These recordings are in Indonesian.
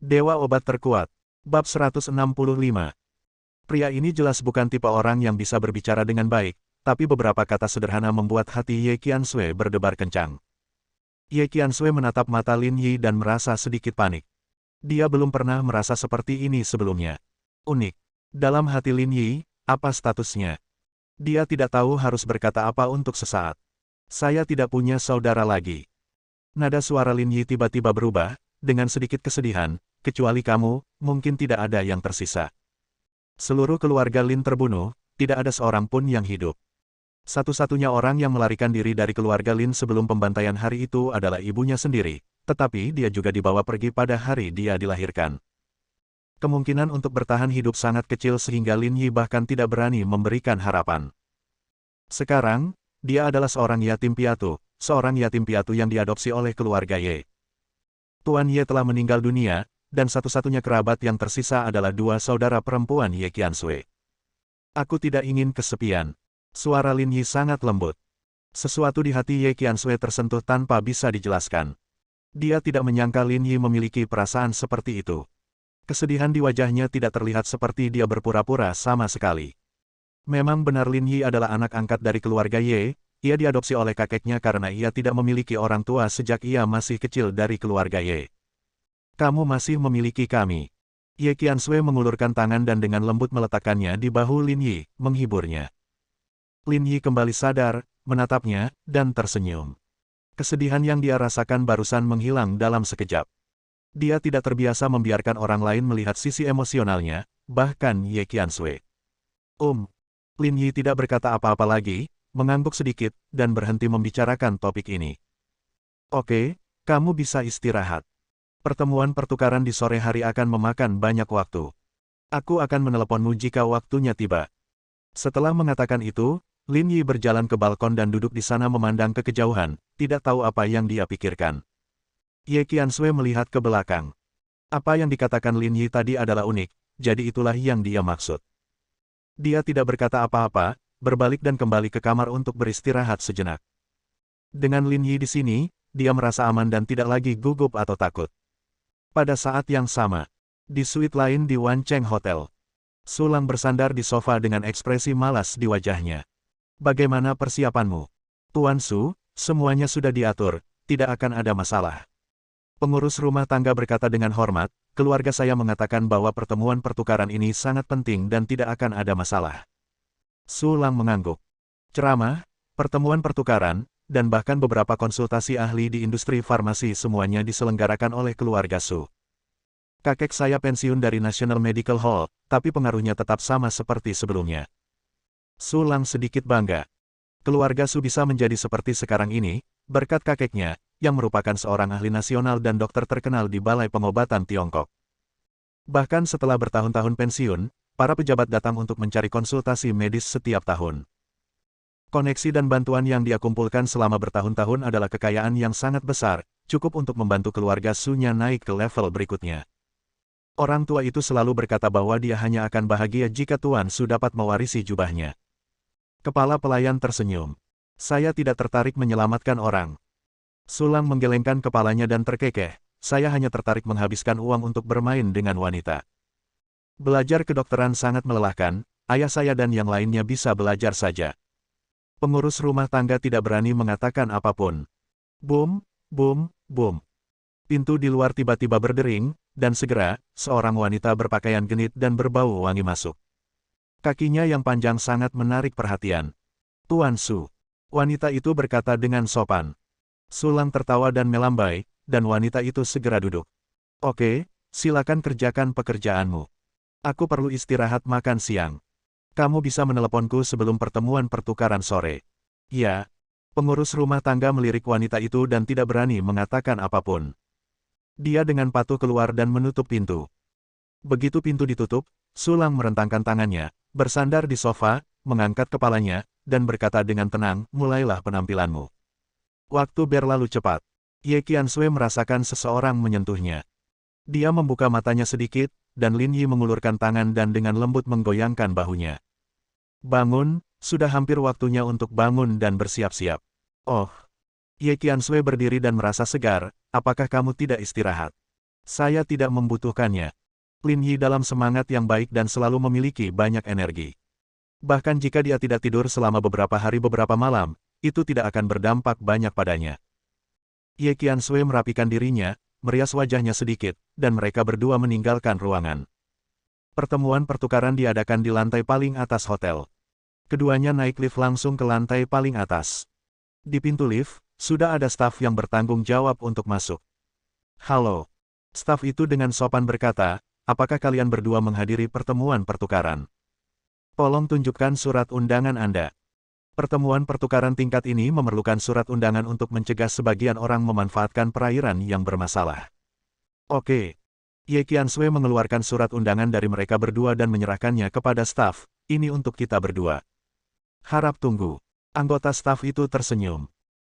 Dewa Obat Terkuat. Bab 165. Pria ini jelas bukan tipe orang yang bisa berbicara dengan baik, tapi beberapa kata sederhana membuat hati Ye Qiansui berdebar kencang. Ye Qiansui menatap mata Lin Yi dan merasa sedikit panik. Dia belum pernah merasa seperti ini sebelumnya. Unik. Dalam hati Lin Yi, apa statusnya? Dia tidak tahu harus berkata apa untuk sesaat. Saya tidak punya saudara lagi. Nada suara Lin Yi tiba-tiba berubah, dengan sedikit kesedihan, kecuali kamu, mungkin tidak ada yang tersisa. Seluruh keluarga Lin terbunuh, tidak ada seorang pun yang hidup. Satu-satunya orang yang melarikan diri dari keluarga Lin sebelum pembantaian hari itu adalah ibunya sendiri, tetapi dia juga dibawa pergi pada hari dia dilahirkan. Kemungkinan untuk bertahan hidup sangat kecil sehingga Lin Yi bahkan tidak berani memberikan harapan. Sekarang, dia adalah seorang yatim piatu yang diadopsi oleh keluarga Ye. Tuan Ye telah meninggal dunia, dan satu-satunya kerabat yang tersisa adalah dua saudara perempuan Ye Qiansui. Aku tidak ingin kesepian. Suara Lin Yi sangat lembut. Sesuatu di hati Ye Qiansui tersentuh tanpa bisa dijelaskan. Dia tidak menyangka Lin Yi memiliki perasaan seperti itu. Kesedihan di wajahnya tidak terlihat seperti dia berpura-pura sama sekali. Memang benar Lin Yi adalah anak angkat dari keluarga Ye. Ia diadopsi oleh kakeknya karena ia tidak memiliki orang tua sejak ia masih kecil dari keluarga Ye. Kamu masih memiliki kami. Ye Qiansui mengulurkan tangan dan dengan lembut meletakkannya di bahu Lin Yi, menghiburnya. Lin Yi kembali sadar, menatapnya, dan tersenyum. Kesedihan yang dia rasakan barusan menghilang dalam sekejap. Dia tidak terbiasa membiarkan orang lain melihat sisi emosionalnya, bahkan Ye Qiansui. Lin Yi tidak berkata apa-apa lagi, mengangguk sedikit, dan berhenti membicarakan topik ini. Oke, kamu bisa istirahat. Pertemuan pertukaran di sore hari akan memakan banyak waktu. Aku akan menelepon jika waktunya tiba. Setelah mengatakan itu, Lin Yi berjalan ke balkon dan duduk di sana memandang ke kejauhan, tidak tahu apa yang dia pikirkan. Ye Qiansui melihat ke belakang. Apa yang dikatakan Lin Yi tadi adalah unik, jadi itulah yang dia maksud. Dia tidak berkata apa-apa, berbalik dan kembali ke kamar untuk beristirahat sejenak. Dengan Lin Yi di sini, dia merasa aman dan tidak lagi gugup atau takut. Pada saat yang sama, di suite lain di Wan Cheng Hotel, Su Lang bersandar di sofa dengan ekspresi malas di wajahnya. Bagaimana persiapanmu? Tuan Su, semuanya sudah diatur, tidak akan ada masalah. Pengurus rumah tangga berkata dengan hormat, keluarga saya mengatakan bahwa pertemuan pertukaran ini sangat penting dan tidak akan ada masalah. Su Lang mengangguk. Ceramah, pertemuan pertukaran, dan bahkan beberapa konsultasi ahli di industri farmasi semuanya diselenggarakan oleh keluarga Su. Kakek saya pensiun dari National Medical Hall, tapi pengaruhnya tetap sama seperti sebelumnya. Su Lang sedikit bangga. Keluarga Su bisa menjadi seperti sekarang ini, berkat kakeknya, yang merupakan seorang ahli nasional dan dokter terkenal di Balai Pengobatan Tiongkok. Bahkan setelah bertahun-tahun pensiun, para pejabat datang untuk mencari konsultasi medis setiap tahun. Koneksi dan bantuan yang dia kumpulkan selama bertahun-tahun adalah kekayaan yang sangat besar, cukup untuk membantu keluarga Su-nya naik ke level berikutnya. Orang tua itu selalu berkata bahwa dia hanya akan bahagia jika Tuan Su dapat mewarisi jubahnya. Kepala pelayan tersenyum. Saya tidak tertarik menyelamatkan orang. Su Lang menggelengkan kepalanya dan terkekeh, saya hanya tertarik menghabiskan uang untuk bermain dengan wanita. Belajar kedokteran sangat melelahkan, ayah saya dan yang lainnya bisa belajar saja. Pengurus rumah tangga tidak berani mengatakan apapun. Boom, boom, boom. Pintu di luar tiba-tiba berdering, dan segera, seorang wanita berpakaian genit dan berbau wangi masuk. Kakinya yang panjang sangat menarik perhatian. Tuan Su. Wanita itu berkata dengan sopan. Su Lang tertawa dan melambai, dan wanita itu segera duduk. Oke, silakan kerjakan pekerjaanmu. Aku perlu istirahat makan siang. Kamu bisa meneleponku sebelum pertemuan pertukaran sore. Ya. Pengurus rumah tangga melirik wanita itu dan tidak berani mengatakan apapun. Dia dengan patuh keluar dan menutup pintu. Begitu pintu ditutup, Su Lang merentangkan tangannya, bersandar di sofa, mengangkat kepalanya, dan berkata dengan tenang, mulailah penampilanmu. Waktu berlalu cepat. Ye Qiansui merasakan seseorang menyentuhnya. Dia membuka matanya sedikit, dan Lin Yi mengulurkan tangan dan dengan lembut menggoyangkan bahunya. Bangun, sudah hampir waktunya untuk bangun dan bersiap-siap. Oh. Ye Qiansui berdiri dan merasa segar, apakah kamu tidak istirahat? Saya tidak membutuhkannya. Lin Yi dalam semangat yang baik dan selalu memiliki banyak energi. Bahkan jika dia tidak tidur selama beberapa hari beberapa malam, itu tidak akan berdampak banyak padanya. Ye Qiansui merapikan dirinya, merias wajahnya sedikit, dan mereka berdua meninggalkan ruangan. Pertemuan pertukaran diadakan di lantai paling atas hotel. Keduanya naik lift langsung ke lantai paling atas. Di pintu lift, sudah ada staf yang bertanggung jawab untuk masuk. Halo. Staf itu dengan sopan berkata, apakah kalian berdua menghadiri pertemuan pertukaran? Tolong tunjukkan surat undangan Anda. Pertemuan pertukaran tingkat ini memerlukan surat undangan untuk mencegah sebagian orang memanfaatkan perairan yang bermasalah. Oke. Ye Qiansui mengeluarkan surat undangan dari mereka berdua dan menyerahkannya kepada staf, ini untuk kita berdua. Harap tunggu. Anggota staf itu tersenyum.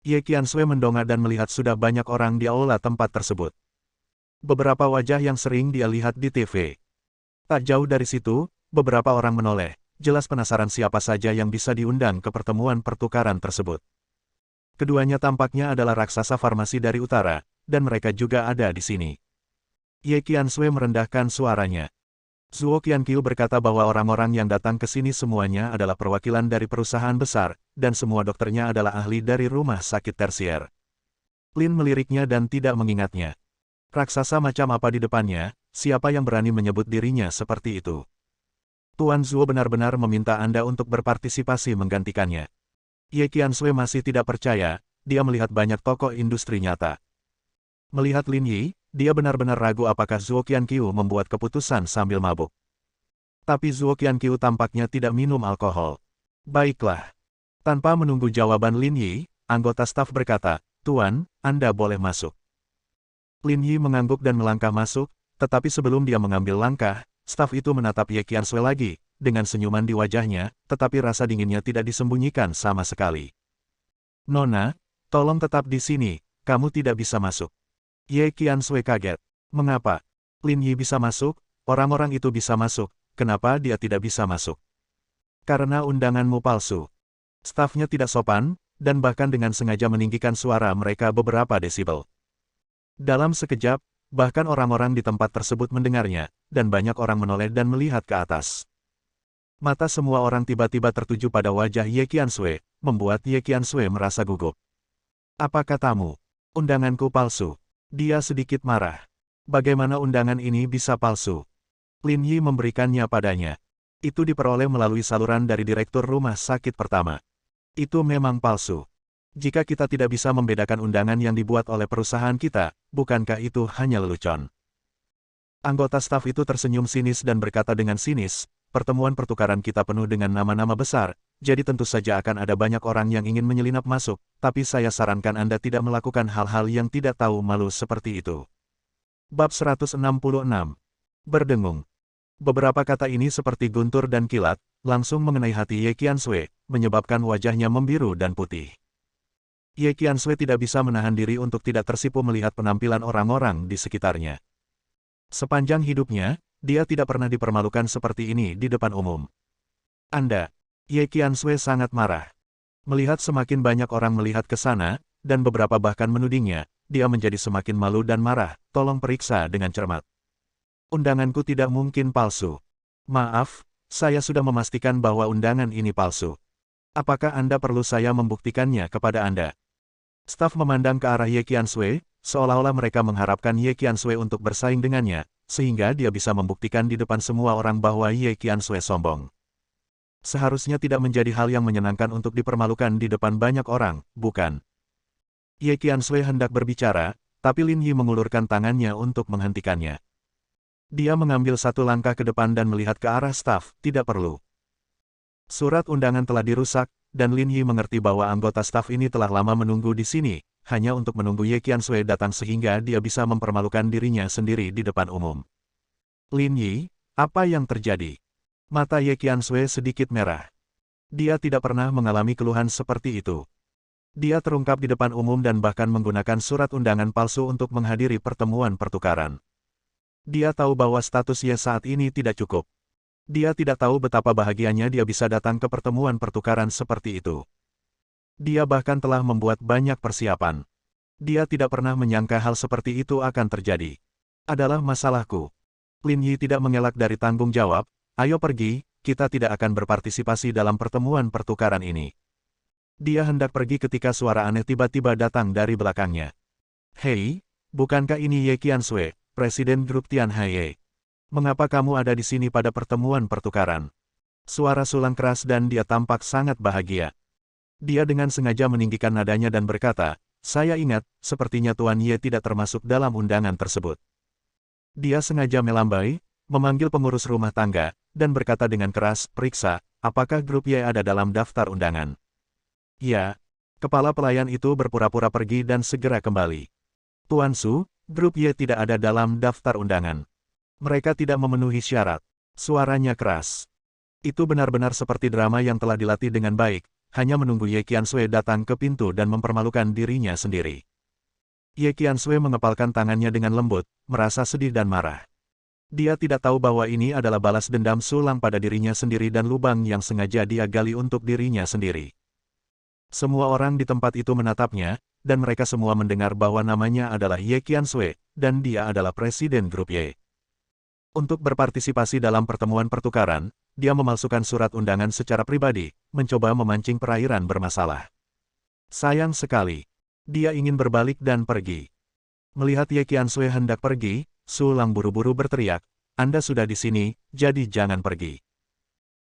Ye Qiansui mendongak dan melihat sudah banyak orang di aula tempat tersebut. Beberapa wajah yang sering dia lihat di TV. Tak jauh dari situ, beberapa orang menoleh, jelas penasaran siapa saja yang bisa diundang ke pertemuan pertukaran tersebut. Keduanya tampaknya adalah raksasa farmasi dari utara, dan mereka juga ada di sini. Ye Qiansui merendahkan suaranya. Zhuo Qianqiu berkata bahwa orang-orang yang datang ke sini semuanya adalah perwakilan dari perusahaan besar, dan semua dokternya adalah ahli dari rumah sakit tersier. Lin meliriknya dan tidak mengingatnya. Raksasa macam apa di depannya, siapa yang berani menyebut dirinya seperti itu? Tuan Zhuo benar-benar meminta Anda untuk berpartisipasi menggantikannya. Ye Qiansui masih tidak percaya, dia melihat banyak tokoh industri nyata. Melihat Lin Yi, dia benar-benar ragu apakah Zhuo Qianqiu membuat keputusan sambil mabuk. Tapi Zhuo Qianqiu tampaknya tidak minum alkohol. Baiklah. Tanpa menunggu jawaban Lin Yi, anggota staf berkata, Tuan, Anda boleh masuk. Lin Yi mengangguk dan melangkah masuk, tetapi sebelum dia mengambil langkah, staf itu menatap Ye Qiansui lagi, dengan senyuman di wajahnya, tetapi rasa dinginnya tidak disembunyikan sama sekali. Nona, tolong tetap di sini, kamu tidak bisa masuk. Ye Qiansui kaget. Mengapa? Lin Yi bisa masuk, orang-orang itu bisa masuk, kenapa dia tidak bisa masuk? Karena undanganmu palsu. Stafnya tidak sopan, dan bahkan dengan sengaja meninggikan suara mereka beberapa desibel. Dalam sekejap, bahkan orang-orang di tempat tersebut mendengarnya, dan banyak orang menoleh dan melihat ke atas. Mata semua orang tiba-tiba tertuju pada wajah Ye Qiansui, membuat Ye Qiansui merasa gugup. Apa katamu? Undanganku palsu. Dia sedikit marah. Bagaimana undangan ini bisa palsu? Lin Yi memberikannya padanya. Itu diperoleh melalui saluran dari direktur rumah sakit pertama. Itu memang palsu. Jika kita tidak bisa membedakan undangan yang dibuat oleh perusahaan kita, bukankah itu hanya lelucon? Anggota staf itu tersenyum sinis dan berkata dengan sinis, pertemuan pertukaran kita penuh dengan nama-nama besar, jadi tentu saja akan ada banyak orang yang ingin menyelinap masuk, tapi saya sarankan Anda tidak melakukan hal-hal yang tidak tahu malu seperti itu. Bab 166. Berdengung. Beberapa kata ini seperti guntur dan kilat, langsung mengenai hati Ye Qiansui, menyebabkan wajahnya membiru dan putih. Ye Qiansui tidak bisa menahan diri untuk tidak tersipu melihat penampilan orang-orang di sekitarnya. Sepanjang hidupnya, dia tidak pernah dipermalukan seperti ini di depan umum. Anda, Ye Qiansui sangat marah. Melihat semakin banyak orang melihat ke sana, dan beberapa bahkan menudingnya, dia menjadi semakin malu dan marah, tolong periksa dengan cermat. Undanganku tidak mungkin palsu. Maaf, saya sudah memastikan bahwa undangan ini palsu. Apakah Anda perlu saya membuktikannya kepada Anda? Staf memandang ke arah Ye Qiansui, seolah-olah mereka mengharapkan Ye Qiansui untuk bersaing dengannya, sehingga dia bisa membuktikan di depan semua orang bahwa Ye Qiansui sombong. Seharusnya tidak menjadi hal yang menyenangkan untuk dipermalukan di depan banyak orang, bukan? Ye Qiansui hendak berbicara, tapi Lin Yi mengulurkan tangannya untuk menghentikannya. Dia mengambil satu langkah ke depan dan melihat ke arah staf, tidak perlu. Surat undangan telah dirusak, dan Lin Yi mengerti bahwa anggota staf ini telah lama menunggu di sini, hanya untuk menunggu Ye Qiansui datang sehingga dia bisa mempermalukan dirinya sendiri di depan umum. Lin Yi, apa yang terjadi? Mata Ye Qiansui sedikit merah. Dia tidak pernah mengalami keluhan seperti itu. Dia terungkap di depan umum dan bahkan menggunakan surat undangan palsu untuk menghadiri pertemuan pertukaran. Dia tahu bahwa status Ye saat ini tidak cukup. Dia tidak tahu betapa bahagianya dia bisa datang ke pertemuan pertukaran seperti itu. Dia bahkan telah membuat banyak persiapan. Dia tidak pernah menyangka hal seperti itu akan terjadi. Adalah masalahku. Lin Yi tidak mengelak dari tanggung jawab, ayo pergi, kita tidak akan berpartisipasi dalam pertemuan pertukaran ini. Dia hendak pergi ketika suara aneh tiba-tiba datang dari belakangnya. Hei, bukankah ini Ye Qiansui, Presiden Grup Tianhai? Mengapa kamu ada di sini pada pertemuan pertukaran? Suara Sulang keras dan dia tampak sangat bahagia. Dia dengan sengaja meninggikan nadanya dan berkata, saya ingat, sepertinya Tuan Ye tidak termasuk dalam undangan tersebut. Dia sengaja melambai, memanggil pengurus rumah tangga, dan berkata dengan keras, periksa, apakah grup Y ada dalam daftar undangan. Ya, kepala pelayan itu berpura-pura pergi dan segera kembali. Tuan Su, grup Y tidak ada dalam daftar undangan. Mereka tidak memenuhi syarat. Suaranya keras. Itu benar-benar seperti drama yang telah dilatih dengan baik, hanya menunggu Ye Qiansui datang ke pintu dan mempermalukan dirinya sendiri. Ye Qiansui mengepalkan tangannya dengan lembut, merasa sedih dan marah. Dia tidak tahu bahwa ini adalah balas dendam Sulang pada dirinya sendiri dan lubang yang sengaja dia gali untuk dirinya sendiri. Semua orang di tempat itu menatapnya, dan mereka semua mendengar bahwa namanya adalah Ye Qiansui, dan dia adalah Presiden Grup Y. Untuk berpartisipasi dalam pertemuan pertukaran, dia memalsukan surat undangan secara pribadi, mencoba memancing perairan bermasalah. Sayang sekali. Dia ingin berbalik dan pergi. Melihat Ye Qiansui hendak pergi, Sulang buru-buru berteriak, Anda sudah di sini, jadi jangan pergi.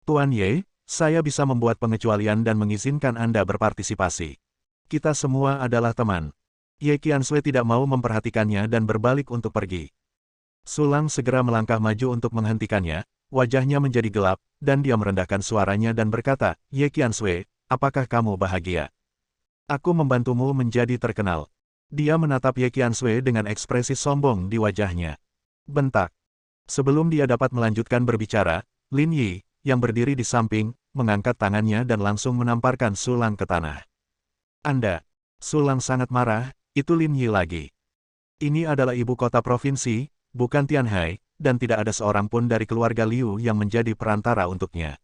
Tuan Ye, saya bisa membuat pengecualian dan mengizinkan Anda berpartisipasi. Kita semua adalah teman. Ye Qiansui tidak mau memperhatikannya dan berbalik untuk pergi. Sulang segera melangkah maju untuk menghentikannya, wajahnya menjadi gelap, dan dia merendahkan suaranya dan berkata, Ye Qiansui, apakah kamu bahagia? Aku membantumu menjadi terkenal. Dia menatap Ye Qiansui dengan ekspresi sombong di wajahnya. Bentak. Sebelum dia dapat melanjutkan berbicara, Lin Yi, yang berdiri di samping, mengangkat tangannya dan langsung menamparkan Sulang ke tanah. Anda. Sulang sangat marah, itu Lin Yi lagi. Ini adalah ibu kota provinsi, bukan Tianhai, dan tidak ada seorang pun dari keluarga Liu yang menjadi perantara untuknya.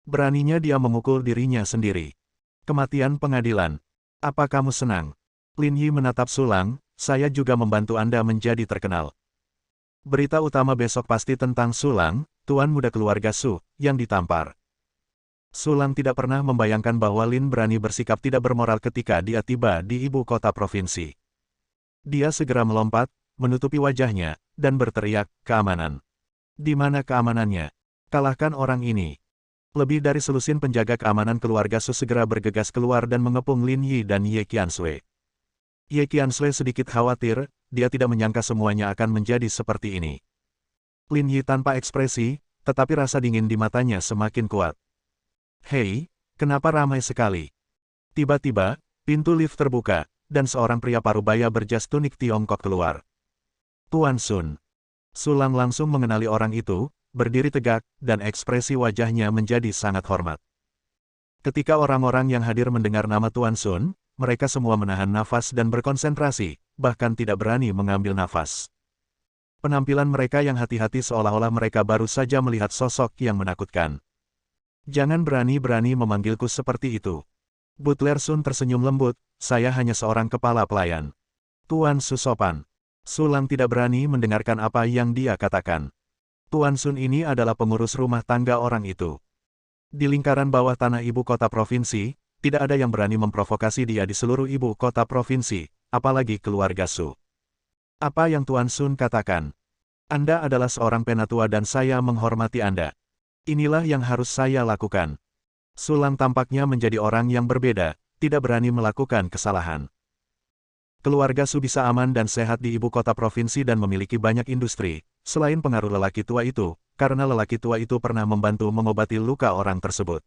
Beraninya dia memukul dirinya sendiri. Kematian pengadilan. Apa kamu senang? Lin Yi menatap Sulang, saya juga membantu Anda menjadi terkenal. Berita utama besok pasti tentang Sulang, tuan muda keluarga Su, yang ditampar. Sulang tidak pernah membayangkan bahwa Lin berani bersikap tidak bermoral ketika dia tiba di ibu kota provinsi. Dia segera melompat, menutupi wajahnya, dan berteriak, keamanan. Di mana keamanannya? Kalahkan orang ini. Lebih dari selusin penjaga keamanan keluarga Su segera bergegas keluar dan mengepung Lin Yi dan Ye Qiansui. Ye Qiansui sedikit khawatir, dia tidak menyangka semuanya akan menjadi seperti ini. Lin Yi tanpa ekspresi, tetapi rasa dingin di matanya semakin kuat. Hei, kenapa ramai sekali? Tiba-tiba, pintu lift terbuka, dan seorang pria parubaya berjas tunik Tiongkok keluar. Tuan Sun. Sulang langsung mengenali orang itu, berdiri tegak, dan ekspresi wajahnya menjadi sangat hormat. Ketika orang-orang yang hadir mendengar nama Tuan Sun, mereka semua menahan nafas dan berkonsentrasi, bahkan tidak berani mengambil nafas. Penampilan mereka yang hati-hati seolah-olah mereka baru saja melihat sosok yang menakutkan. Jangan berani-berani memanggilku seperti itu. Butler Sun tersenyum lembut, saya hanya seorang kepala pelayan. Tuan Su sopan. Sulang tidak berani mendengarkan apa yang dia katakan. Tuan Sun ini adalah pengurus rumah tangga orang itu. Di lingkaran bawah tanah ibu kota provinsi, tidak ada yang berani memprovokasi dia di seluruh ibu kota provinsi, apalagi keluarga Su. Apa yang Tuan Sun katakan? Anda adalah seorang penatua dan saya menghormati Anda. Inilah yang harus saya lakukan. Sulang tampaknya menjadi orang yang berbeda, tidak berani melakukan kesalahan. Keluarga Su bisa aman dan sehat di ibu kota provinsi dan memiliki banyak industri, selain pengaruh lelaki tua itu, karena lelaki tua itu pernah membantu mengobati luka orang tersebut.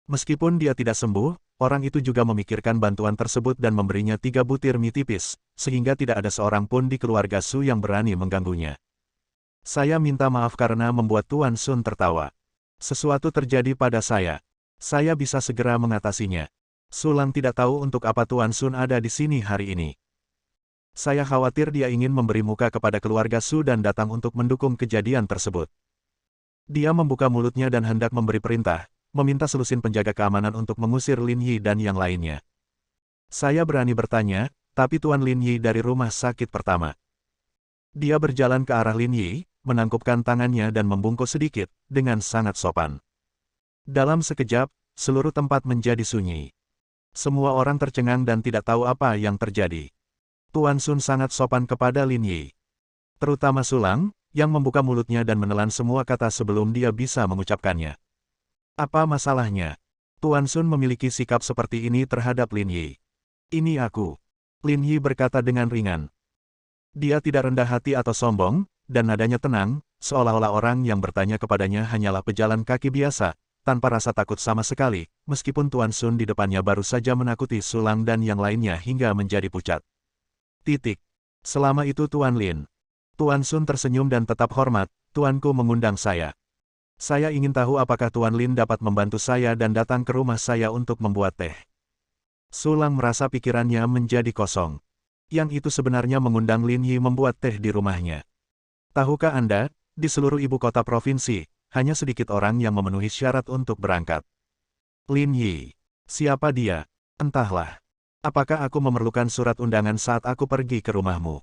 Meskipun dia tidak sembuh, orang itu juga memikirkan bantuan tersebut dan memberinya 3 butir mie tipis, sehingga tidak ada seorang pun di keluarga Su yang berani mengganggunya. Saya minta maaf karena membuat Tuan Sun tertawa. Sesuatu terjadi pada saya. Saya bisa segera mengatasinya. Sulang tidak tahu untuk apa Tuan Sun ada di sini hari ini. Saya khawatir dia ingin memberi muka kepada keluarga Su dan datang untuk mendukung kejadian tersebut. Dia membuka mulutnya dan hendak memberi perintah, meminta selusin penjaga keamanan untuk mengusir Lin Yi dan yang lainnya. Saya berani bertanya, tapi Tuan Lin Yi dari rumah sakit pertama. Dia berjalan ke arah Lin Yi, menangkupkan tangannya dan membungkuk sedikit, dengan sangat sopan. Dalam sekejap, seluruh tempat menjadi sunyi. Semua orang tercengang dan tidak tahu apa yang terjadi. Tuan Sun sangat sopan kepada Lin Yi. Terutama Sulang, yang membuka mulutnya dan menelan semua kata sebelum dia bisa mengucapkannya. Apa masalahnya? Tuan Sun memiliki sikap seperti ini terhadap Lin Yi. Ini aku. Lin Yi berkata dengan ringan. Dia tidak rendah hati atau sombong, dan nadanya tenang, seolah-olah orang yang bertanya kepadanya hanyalah pejalan kaki biasa, tanpa rasa takut sama sekali, meskipun Tuan Sun di depannya baru saja menakuti Sulang dan yang lainnya hingga menjadi pucat. Selama itu Tuan Lin. Tuan Sun tersenyum dan tetap hormat, Tuanku mengundang saya. Saya ingin tahu apakah Tuan Lin dapat membantu saya dan datang ke rumah saya untuk membuat teh. Sulang merasa pikirannya menjadi kosong. Yang itu sebenarnya mengundang Lin Yi membuat teh di rumahnya. Tahukah Anda, di seluruh ibu kota provinsi, hanya sedikit orang yang memenuhi syarat untuk berangkat. Lin Yi. Siapa dia? Entahlah. Apakah aku memerlukan surat undangan saat aku pergi ke rumahmu?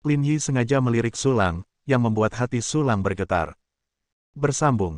Lin Yi sengaja melirik Sulang, yang membuat hati Sulang bergetar. Bersambung.